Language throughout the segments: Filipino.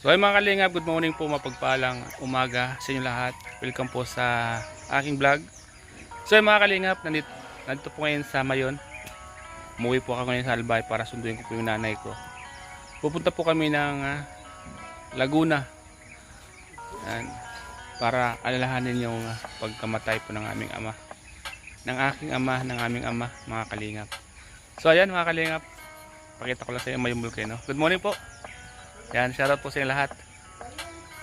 So ay mga kalingap, good morning po, mapagpalang umaga sa inyo lahat. Welcome po sa aking vlog. So ay mga kalingap, nandito po ngayon sa Mayon. Umuwi po ako ngayon sa Albay para sunduin ko po yung nanay ko. Pupunta po kami ng Laguna. Yan, para alalahanin yung pagkamatay po ng aming ama. Ng aking ama, ng aming ama, mga kalingap. So ayan mga kalingap, pakita ko lang sa inyo Mayon Volcano. Good morning po. Yan, shoutout po sa inyo lahat.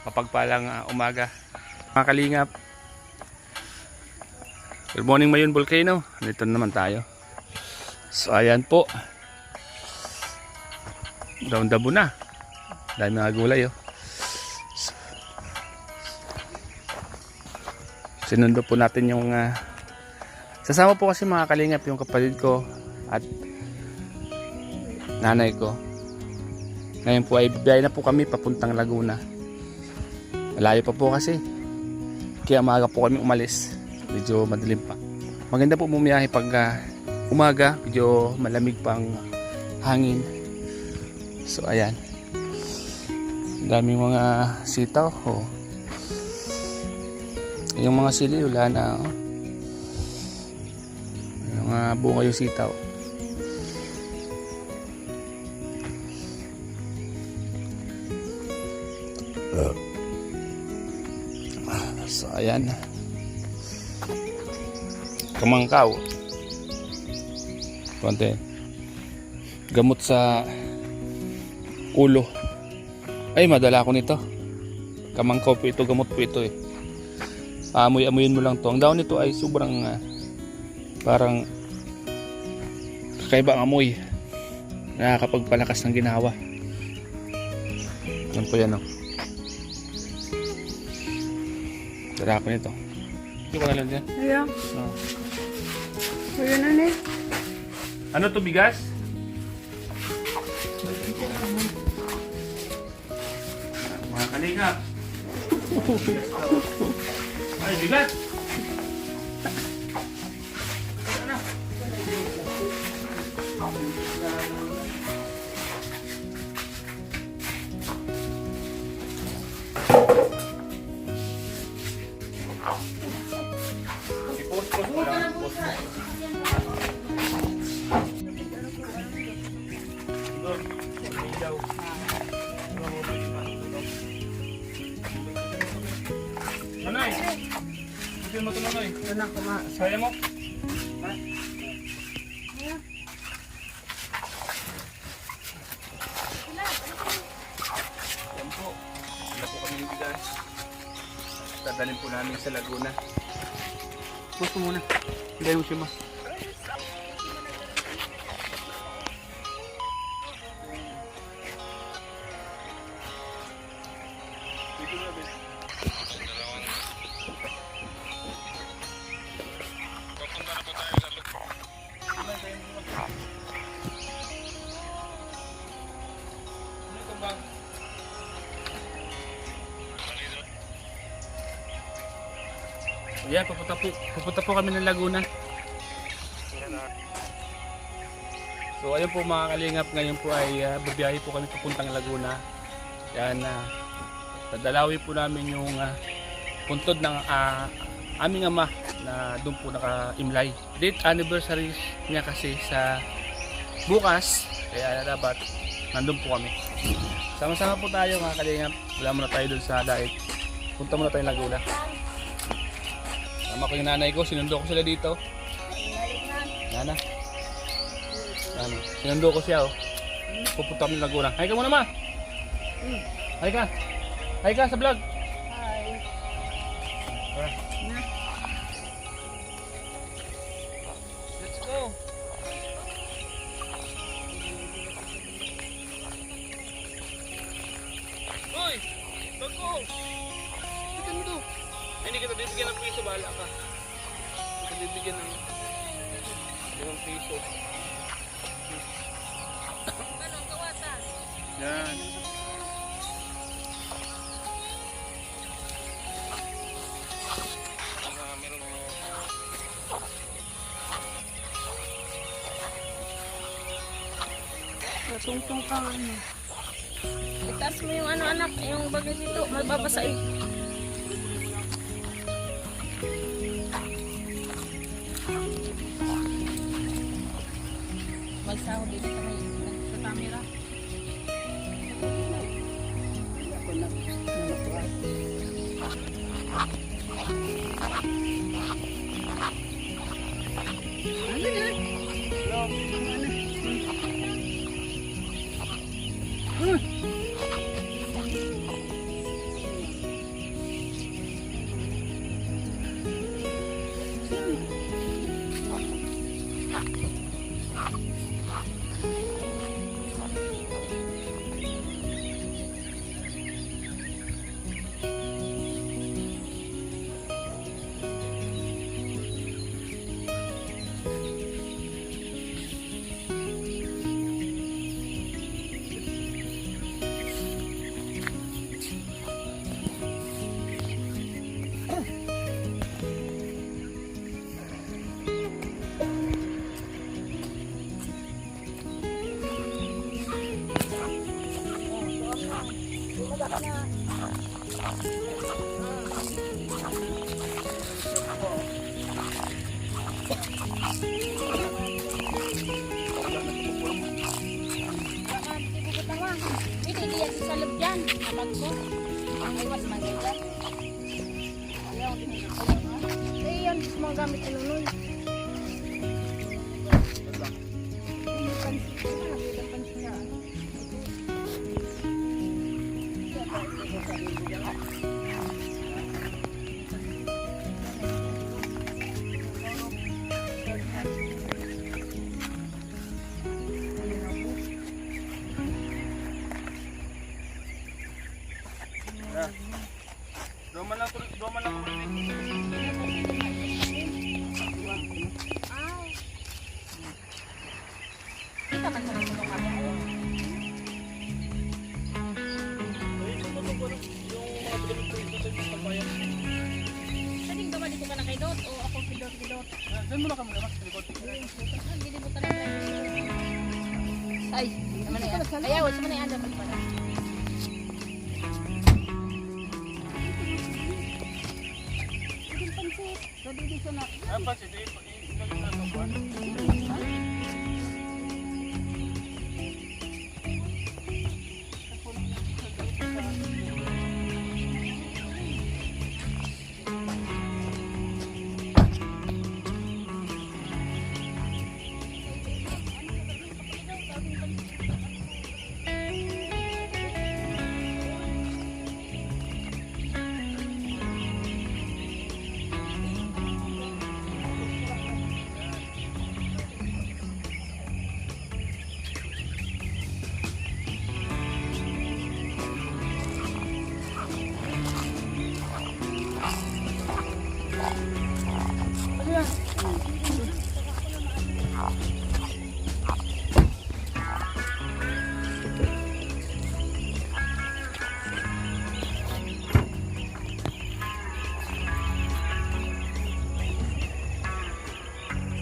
Mapagpalang umaga mga kalingap. Good morning Mayon Volcano. Dito naman tayo. So ayan po, daon-dabo na. Dahil mga gulay oh. Sinundo po natin yung sasama po kasi mga kalingap yung kapatid ko at nanay ko. Ngayon po ay biyahe na po kami papuntang Laguna. Malayo pa po kasi, kaya maaga po kami umalis. Medyo madilim pa. Maganda po bumiyahe pag umaga, medyo malamig pang hangin. So ayan, daming mga sitaw oh. Yung mga sili wala na oh. Yung bunga yung sitaw. So ayan, kamangkaw, konti gamot sa ulo. Ay madala ko nito. Kamangkaw po ito, gamot po ito eh. Amoy-amoyin mo lang to. Ang daon nito ay sobrang parang kakaiba ang amoy, nakakapagpalakas ng ginawa. Yan po yan oh. Dala ko nito. Hindi ko nalang dyan. Ayan. Oh. Ayan na ni. Ano to, bigas? Mga kalingap. Ay, bigas! I-post-post mo lang. Nanay! Butin mo ito nanay. Anak ko ma. Saya mo? Yan po. Wala po kami yung bigas. Dadalhin po namin sa Laguna. Pusto muna. Higay mo siya ma. Dito na ba? Yeah, pupunta po kami ng Laguna. So ayun po mga kalingap, ngayon po ay babiyahe po kami papuntang Laguna. Yan, dadalawin po namin yung puntod ng aming ama na doon po naka-imlay. Date anniversary niya kasi sa bukas, kaya dapat nandun po kami. Sama-sama po tayo mga kalingap. Wala muna tayo doon sa dait. Punta muna tayo Laguna. Sama ko yung nanay ko, sinundo ko sila dito. Nana. Sinundo ko siya oh. Pupunta kami Laguna. Hay ka muna ma. Hay ka. Hay ka sa vlog. Hi. Let's go. Hoy! Bago! Kita mo to. Hindi kita bibigyan ng piso, bahala ka. Kita bibigyan ng 5 piso. Anong kawatan? Yan. Natungtong ka ano. Itaas mo yung ano anak, yung bagay dito, mababasa eh. Magsahod dito sa camera. Ano yan? Sa loob dyan, alag ko. Ang iwas man dyan. Ayaw, eh yan, mga gamit na nunoy. Doma lang po. Kita man sa mga kami. Saling gawa dito ka na kay Dot o ako si Dot? Saan mo na kami naman? Hindi mo talaga. Ay, naman na yan. Ayaw, sa mga yan. Pala. Apa sih?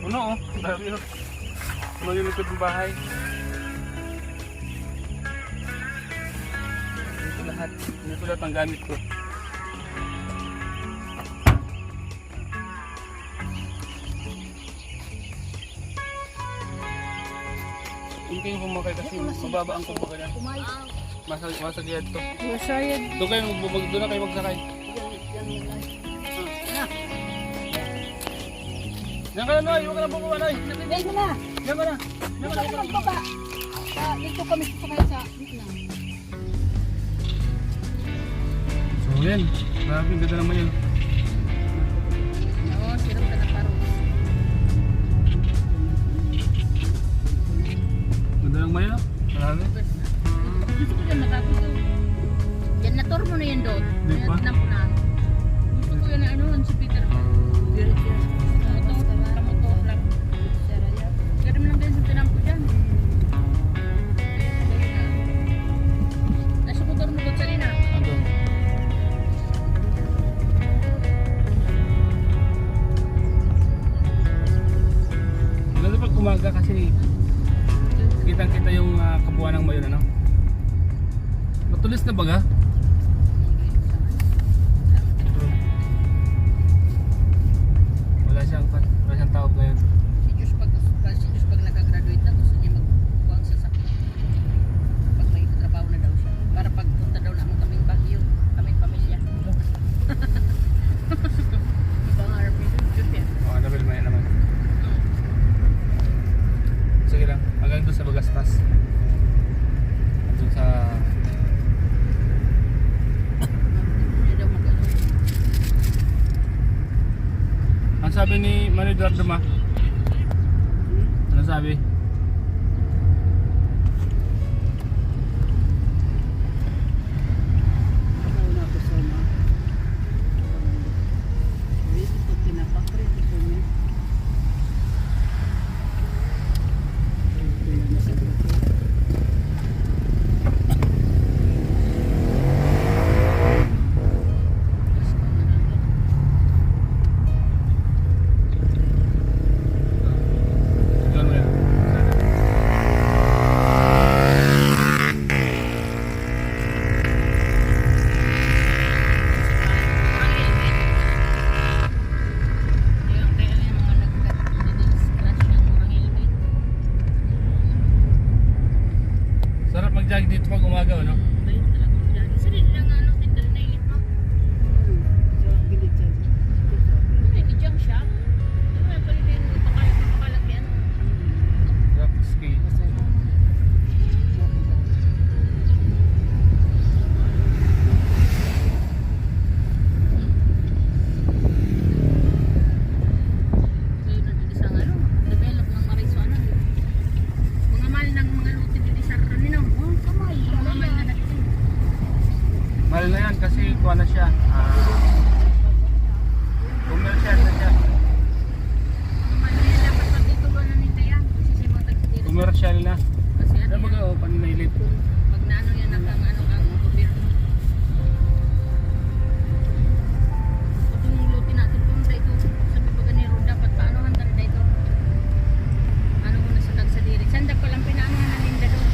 Puno oh. Dami oh. Puno yung likod ng bahay. Ito lahat. Ito lahat ang gamit ko. Hindi yung pumakay kasi mababa ang kumbaga na. Masagyan to. Masayad. Doon na kayo magsakay. Diyan ka na, Noy. Huwag ka na bumaba, Noy. Dahil mo na. Diyan ka na. Dito ka magbaba. Dito kami sasakay sa gitna. So yan. Grabe, ganda naman yun. Oo, siram ka na paros. Ganda naman yun. Grabe. Gusto ko dyan matapos to. Yan, na-tour mo na yan doon. Di ba? Tinan ko na. Gusto ko yan na ano, si Peter. Diretso. Motor lang. Ganun lang din sa tinampo dyan. Nasa motor mo doon sa rin ah. Ando. Ganda pag umaga kasi kitang-kita yung kabuuan ng Mayon, ano? Matulis na tawag ngayon. Si Diyos pag nakagraduate na, gusto niya magbuwang sa sakit. Pag may trabaho na daw siya. Para pagpunta daw naman kaming Baguio, kaming pamilya. Ibang RP Diyos yan. Oo, Annabel, may naman. Sige lang, hanggang doon sa Bagastas. Doon sa... Hindi daw mag-ano. Ang sabi ni Manny Eduardo ma? Ano sabi? Ikaw na ako sa mga. Wait, pag pinapakrit, ikaw niya. Kaya nasagot ko. Doon mo yan. Sarap mag-jogging dito pag umaga, ano? Sarap ski. Mahal na yan kasi kuha na siya. Commercial na siya. Commercial na. Kasi Ano ano mga yan, paninilit? pag naano yan ang gobyerno. Itong luti natin kung dito sa Pipaganero dapat paano handa na dito. Ano mo na sa tagsadiri. Sandak pa lang pinaano na ninda doon.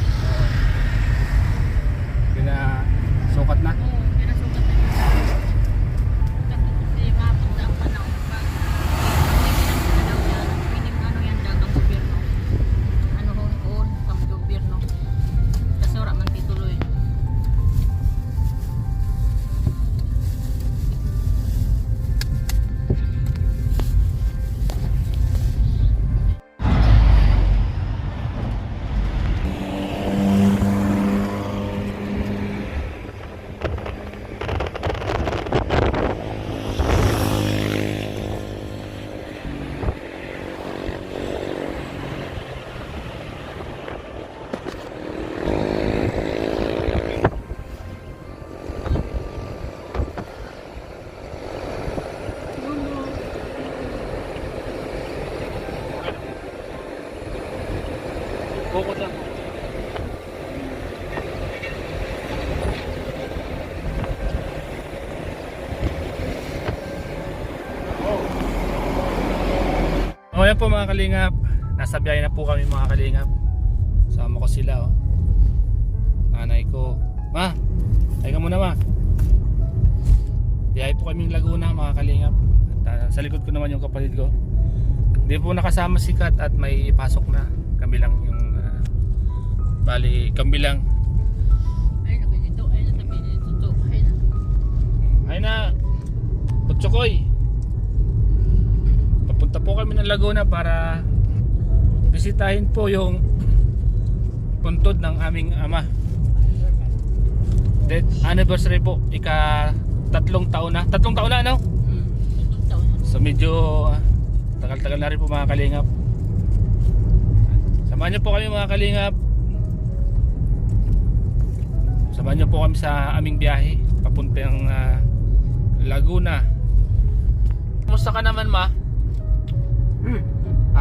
Pinasukat na. Oo, pinasukat na yun. Tapos kasi mapunta ang panahon pag hindi daw yan. Ano yan daw ang gobyerno. Ano hon ang gobyerno. Kasi wala man tituloy. Bukod lang. Oh, yan po mga kalingap. Nasa biyahe na po kami mga kalingap. Sama ko sila oh. Nanay ko. Ma, ay ka muna ma. Biyahe po kaming Laguna mga kalingap. At, sa likod ko naman yung kapatid ko. Hindi po nakasama si Kat at may pasok na. Kami lang yung bali, kami lang. Ay, nabi dito. Ay, natabi dito. Ay, na. Ay na, Butchokoy. Papunta po kami ng Laguna para bisitahin po yung puntod ng aming ama. Death anniversary po, ika 3 taon na. 3 taon na, ano? Tutong taon. So medyo tagal-tagal na rin po mga kalingap. Samahan niyo po kami mga kalingap. Samahan niyo po kami sa aming biyahe papuntang Laguna. Kumusta ka naman ma?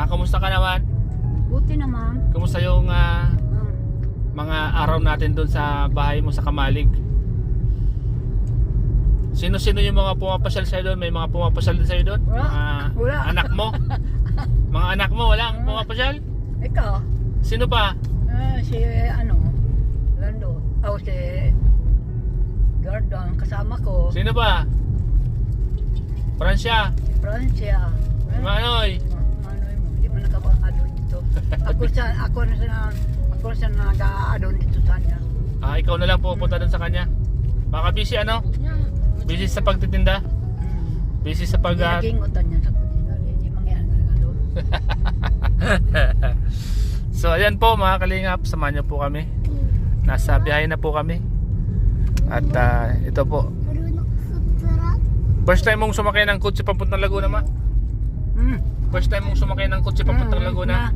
Kumusta ka naman? Buti naman. Kumusta yung mga araw natin doon sa bahay mo sa Kamalig? Sino-sino yung mga pumapasyal sa'yo doon? May mga pumapasyal din sa'yo doon? Wala. Wala. Anak mo? Mga anak mo walang pumapasyal? Ikaw? Sino pa? Si Lando. Si Gordon, kasama ko. Sino pa? Francia? Francia. Manoy? Ako na siya nag-aadon dito sa kanya. Ikaw na lang pupunta doon sa kanya. Baka busy ano? Busy sa pagtitinda? Busy sa pag... Naging utan niya sa kutina. Hindi mangyayari na doon. So ayan po mga kalingap, samahan niyo po kami. Nasa biyahe na po kami. At ito po. First time mong sumakay ng kotse papuntang Laguna, ma? First time mong sumakay ng kotse papuntang Laguna?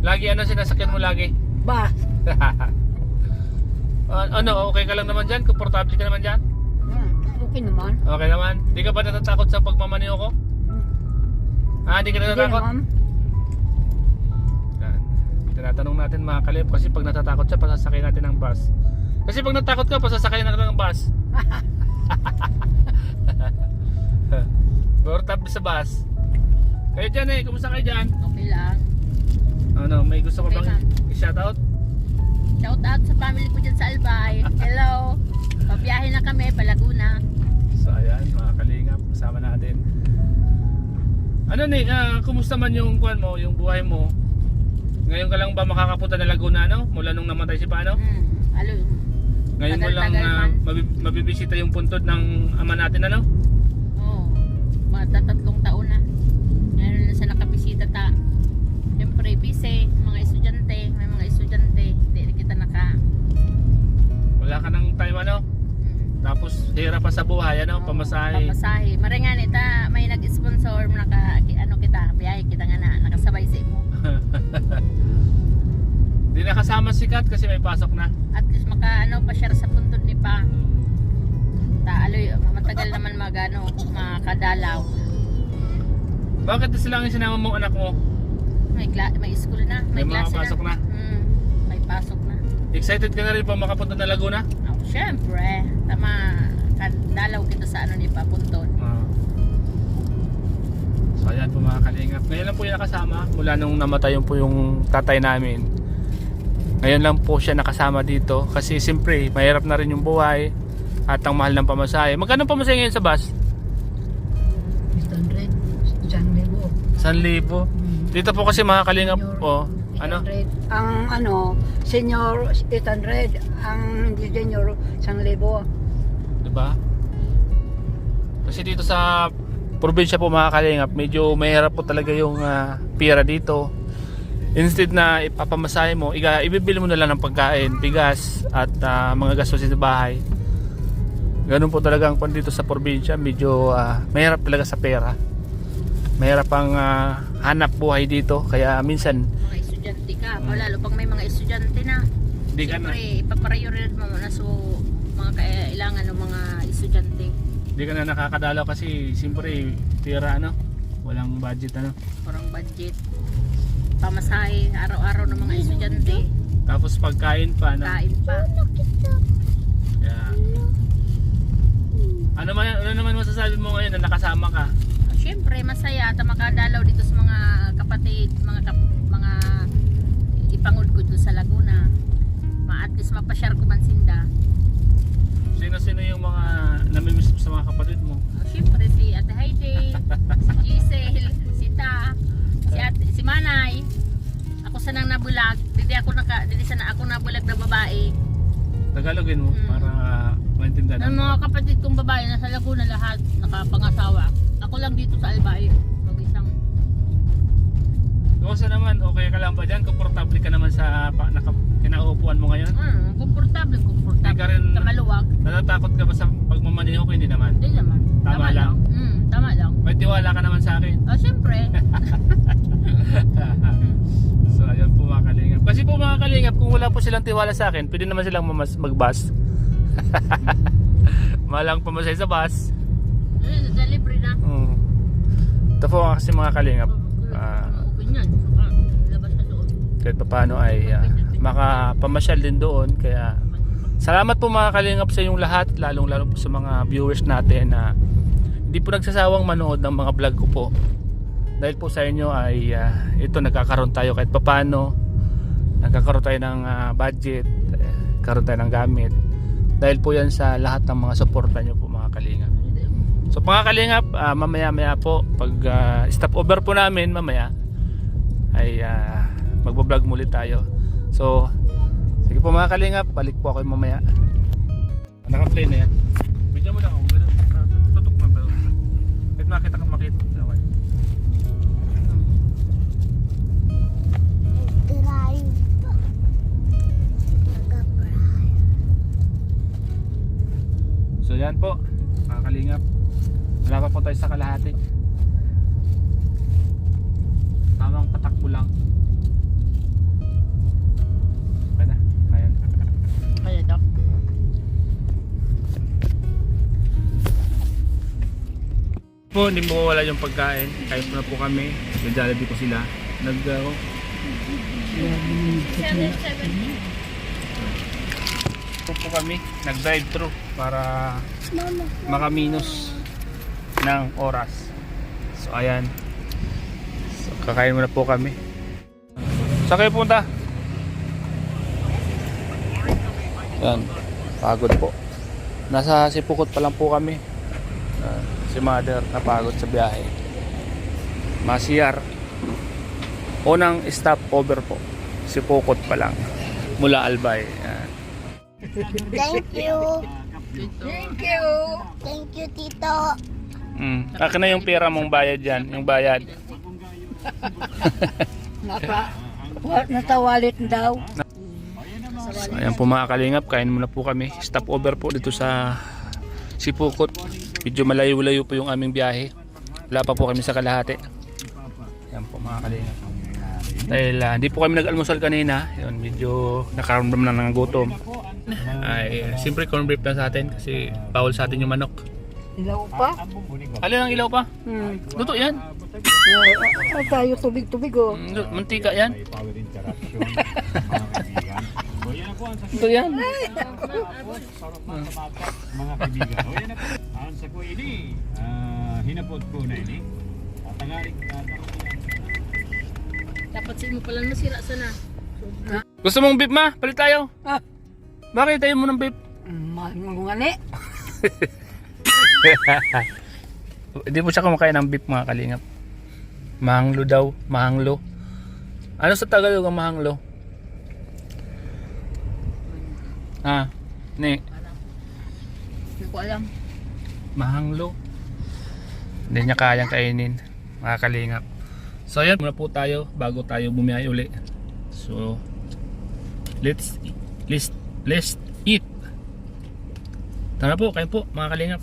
Lagi ano sinasakyan mo lagi? Ba? Ano, okay ka lang naman dyan? Komportable ka naman dyan? Okay naman. Okay naman? Di ka ba natatakot sa pagmamaniho ko? Di ka natatakot? Hindi naman. Yan. Tinatanong natin mga kalip kasi pag natatakot siya, pasasakay natin ng bus. Kasi pag natakot ka, pasasakay natin ng bus. Komportable sa bus. Kayo dyan kumusta kayo dyan? Okay lang. Ano, may gusto ko Okay bang lang. i-shoutout? Shout out sa family ko dyan sa Albay. Hello. Pabiyahe na kami, Palaguna. So ayan, mga kalingap, kasama natin. Ano kumusta man yung kuwan mo, yung buhay mo? Ngayon ka lang ba makakapunta ng Laguna, no? Mula nung namatay si Pano? Alo. Ngayon mo lang Tagal-tagal man. mabibisita yung puntod ng ama natin, ano? Oo. Mga 3 taon na. Ngayon na siya nakabisita ta. Siyempre, busy. Mga estudyante. May mga estudyante. Hindi na kita Wala ka ng time, ano? Tapos hirap pa sa buhay, ano? Oo, Pamasahe. Pamasahe. Maringan ita, may nag-sponsor. Kita, biyahe kita nga na. Nakasabay sa imo. Di nakasama si Kat kasi may pasok na. At least pa-share sa puntod ni pa. Aloy, matagal naman makadalaw. Bakit sila ang sinama mong anak mo? May school na, May mga klase pasok na? May pasok na. Excited ka na rin pa makapunta ng Laguna? Oh, syempre, kadalaw kita sa ni pa puntod. So ayan po mga kalingap. Ngayon lang po yung nakasama mula nung namatay po yung tatay namin. Ngayon lang po siya nakasama dito kasi siyempre mahirap na rin yung buhay at ang mahal ng pamasahe. Magkano pamasahe ngayon sa bus? 800. 1,000. Dito po kasi mga kalingap po, ano? 800. Ang senior 800, ang hindi senior 1,000. Diba? Kasi dito sa probinsya po mga kalingap, medyo mahirap po talaga yung pera dito. Instead na ipapamasahe mo, ibibili mo na lang ng pagkain, bigas at mga gastos sa bahay. Ganun po talaga ang dito sa probinsya, medyo mahirap talaga sa pera. Mahirap ang hanap buhay dito, kaya minsan Mga estudyante ka, lalo pag may mga estudyante na. Hindi ka na. Siyempre, ipaparayurid mo muna so mga kailangan ng mga estudyante. hindi ka na nakakadalaw kasi siyempre pera walang budget Parang budget. Pamasahe, araw-araw ng mga estudyante. tapos pagkain pa Kain pa. Yeah. Ano naman masasabi mo ngayon na nakasama ka? Siyempre, masaya at makadalaw dito sa mga kapatid, mga ipangod ko dito sa Laguna. At least mapashare ko man sinda. Sino yung mga namimiss mo sa mga kapatid mo? Siyempre, si Ate Heidi, si Giselle, si Ta, si Manay. Ako sanang nabulag. Dili sana ako nabulag na babae. Tagalogin mo para maintindihan Ng mga kapatid kong babae nasa Laguna lahat nakapangasawa. Ako lang dito sa Albay, mag-isang. Kumusta naman? Okay ka lang ba dyan? Komportable ka naman sa kinauupuan mo ngayon? Komportable. Hindi ka rin Maluwag. natatakot ka ba sa pagmamaniho ko? Hindi naman. Hindi naman. Tama lang. Tama lang. May tiwala ka naman sa akin. Siyempre. So ayun po mga kalingap. Kasi po mga kalingap, kung wala po silang tiwala sa akin, pwede naman silang mag-bus. Malang pamasay sa bus. Sa libre na. Ito po kasi mga kalingap, Ganyan. Labas na doon. kahit pa paano ay makapamasyal din doon. Kaya salamat po mga kalingap sa inyong lahat, lalong lalo po sa mga viewers natin na hindi po nagsasawang manood ng mga vlog ko po. Dahil po sa inyo ay ito, nagkakaroon tayo kahit pa paano, nagkakaroon tayo ng budget, karoon tayo ng gamit. Dahil po yan sa lahat ng mga suporta nyo po mga kalingap. So mga kalingap, mamaya-maya po pag stop over po namin mamaya ay magbablog muli tayo. So sige po mga kalingap, balik po ako mamaya. Naka-play na yan. Bigyan mo lang ako. Tutok mo pero kahit makita ka makita. Okay. So yan po mga kalingap, wala pa po tayo sa kalahati. Tamang patakbo lang. Okay na, ayan. Kaya daw. Po, hindi mo wala yung pagkain. Kahit na po kami, nag-Jollibee ko sila. Po kami, nag-drive-thru para makaminus ng oras. So ayan. So kakain muna po kami. Saan kayo punta? Yan, pagod po. Nasa Sipukot pa lang po kami. Si mother napagod sa biyahe. Masiyar. Unang stop over po. Sipukot pa lang. Mula Albay. Yan. Thank you. Thank you. Thank you, Tito. Akin na yung pera mong bayad dyan. Yung bayad. Natawalit daw. So, ayan po mga kalingap. Kain muna po kami. Stop over po dito sa Sipukot. Medyo malayo-layo po yung aming biyahe. Wala pa po kami sa kalahati. Ayan po mga kalingap. Dahil hindi po kami nag-almusal kanina. Yun, medyo nakaramdam na ng gutom. Ay, siyempre corn beef na sa atin kasi bawal sa atin yung manok. Ilaw pa? Alin ang ilaw pa? Luto yan. Tayo tubig-tubig oh. Mantika yan. Ito yan. Mga kaibigan. O yan na po. Ang sa ko ini, hinapot ko na ini. At tangaling Dapat si mo pala nasira sana. Gusto mong beef ma? Palit tayo. Ah. Bakit tayo mo ng beef? Mangungani. Hindi po siya kumakain ng beef mga kalingap. Mahanglo daw. Mahanglo. Ano sa Tagalog ang mahanglo? Ni. Hindi ko alam. Mahanglo. Hindi niya kayang kainin mga kalingap. So ayan muna po tayo bago tayo bumiyahe uli. So let's eat. Tara po, kayo po mga kalingap.